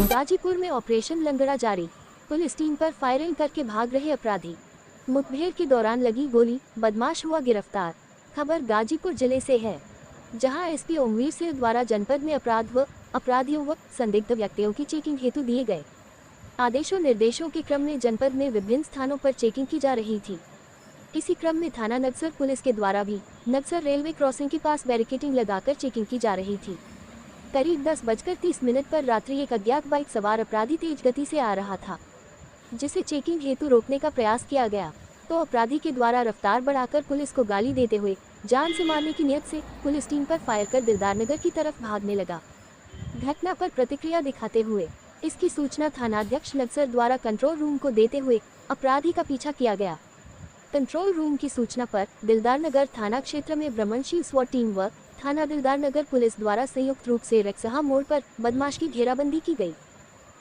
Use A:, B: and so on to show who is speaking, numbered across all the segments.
A: गाजीपुर में ऑपरेशन लंगड़ा जारी, पुलिस टीम पर फायरिंग करके भाग रहे अपराधी। मुठभेड़ के दौरान लगी गोली, बदमाश हुआ गिरफ्तार। खबर गाजीपुर जिले से है, जहां एसपी ओमवीर सिंह द्वारा जनपद में अपराधियों व संदिग्ध व्यक्तियों की चेकिंग हेतु दिए गए आदेशों निर्देशों के क्रम में जनपद में विभिन्न स्थानों पर चेकिंग की जा रही थी। इसी क्रम में थाना नक्सर पुलिस के द्वारा भी नक्सर रेलवे क्रॉसिंग के पास बैरिकेडिंग लगाकर चेकिंग की जा रही थी। करीब 10:30 पर रात्रि एक अज्ञात बाइक सवार अपराधी तेज गति से आ रहा था, जिसे चेकिंग हेतु रोकने का प्रयास किया गया तो अपराधी के द्वारा रफ्तार बढ़ाकर पुलिस को गाली देते हुए जान से मारने की नियत से पुलिस टीम पर फायर कर दिलदार नगर की तरफ भागने लगा। घटना पर प्रतिक्रिया दिखाते हुए इसकी सूचना थानाध्यक्ष नक्सर द्वारा कंट्रोल रूम को देते हुए अपराधी का पीछा किया गया। कंट्रोल रूम की सूचना पर दिलदार नगर थाना क्षेत्र में ब्रह्मणशील स्वॉट टीम व थाना दिलदार नगर पुलिस द्वारा संयुक्त रूप से रक्सहा मोड़ पर बदमाश की घेराबंदी की गई।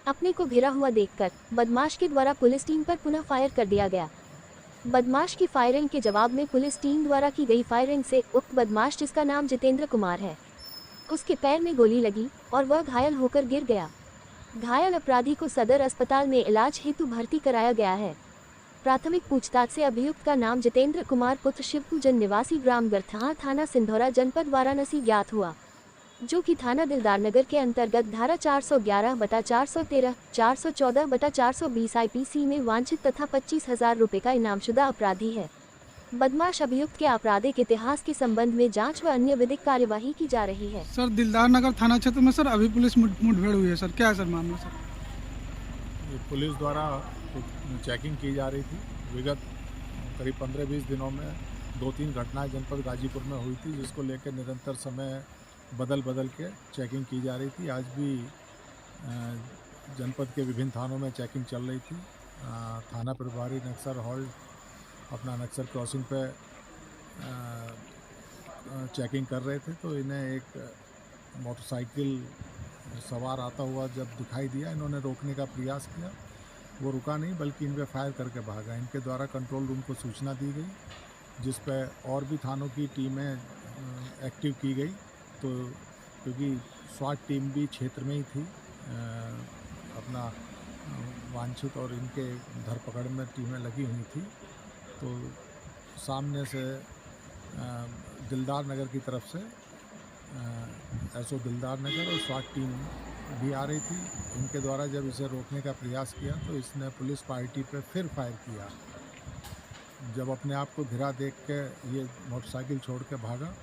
A: अपने को घिरा हुआ देखकर बदमाश के द्वारा पुलिस टीम पर पुनः फायर कर दिया गया। बदमाश की फायरिंग के जवाब में पुलिस टीम द्वारा की गई फायरिंग से उक्त बदमाश, जिसका नाम जितेंद्र कुमार है, उसके पैर में गोली लगी और वह घायल होकर गिर गया। घायल अपराधी को सदर अस्पताल में इलाज हेतु भर्ती कराया गया है। प्राथमिक पूछताछ से अभियुक्त का नाम जितेंद्र कुमार पुत्र शिवपूजन निवासी ग्राम गरथहा थाना सिंधौरा जनपद वाराणसी ज्ञात हुआ, जो कि थाना दिलदार नगर के अंतर्गत धारा 411/413, 414/420 IPC में वांछित तथा 25,000 रुपये का इनामशुदा अपराधी है। बदमाश अभियुक्त के आपराधिक इतिहास के संबंध में जांच व अन्य विधिक कार्यवाही की जा रही है।
B: सर, दिलदार नगर थाना क्षेत्र में सर अभी पुलिस मुठभेड़ हुई है सर, क्या है सर मामला सर?
C: पुलिस द्वारा चेकिंग की जा रही थी। विगत करीब 15-20 दिनों में 2-3 घटनाएं जनपद गाजीपुर में हुई थी, जिसको लेकर निरंतर समय बदल के चेकिंग की जा रही थी। आज भी जनपद के विभिन्न थानों में चेकिंग चल रही थी। थाना प्रभारी नक्सर हॉल्ट अपना नक्सर क्रॉसिंग पे चेकिंग कर रहे थे, तो इन्हें एक मोटरसाइकिल सवार आता हुआ जब दिखाई दिया, इन्होंने रोकने का प्रयास किया। वो रुका नहीं, बल्कि इन पे फायर करके भागा। इनके द्वारा कंट्रोल रूम को सूचना दी गई, जिस पे और भी थानों की टीमें एक्टिव की गई। तो क्योंकि स्वाट टीम भी क्षेत्र में ही थी, अपना वांछित और इनके धरपकड़ में टीमें लगी हुई थी, तो सामने से दिलदार नगर की तरफ से एसओ दिलदार नगर और स्वाट टीम भी आ रही थी। इनके द्वारा जब इसे रोकने का प्रयास किया तो इसने पुलिस पार्टी पे फिर फायर किया। जब अपने आप को घिरा देख के ये मोटरसाइकिल छोड़ के भागा,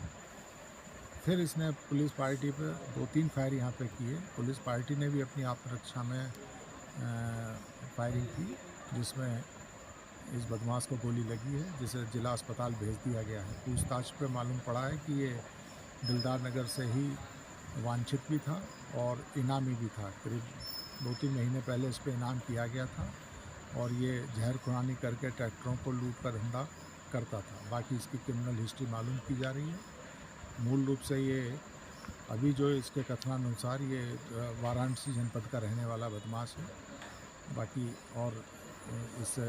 C: फिर इसने पुलिस पार्टी पे 2-3 फायर यहाँ पे किए। पुलिस पार्टी ने भी अपनी आत्मरक्षा में फायरिंग की, जिसमें इस बदमाश को गोली लगी है, जिसे जिला अस्पताल भेज दिया गया है। पूछताछ पे मालूम पड़ा है कि ये दिलदार नगर से ही वांछित भी था और इनामी भी था। करीब 2-3 महीने पहले इस पर इनाम किया गया था और ये जहर खुरानी करके ट्रैक्टरों को लूट का धंधा करता था। बाकी इसकी क्रिमिनल हिस्ट्री मालूम की जा रही है। मूल रूप से ये अभी जो इसके कथनानुसार ये वाराणसी जनपद का रहने वाला बदमाश है। बाकी और इससे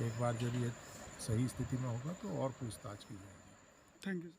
C: एक बार जब ये सही स्थिति में होगा तो और पूछताछ की जाएगी।
B: Thank you.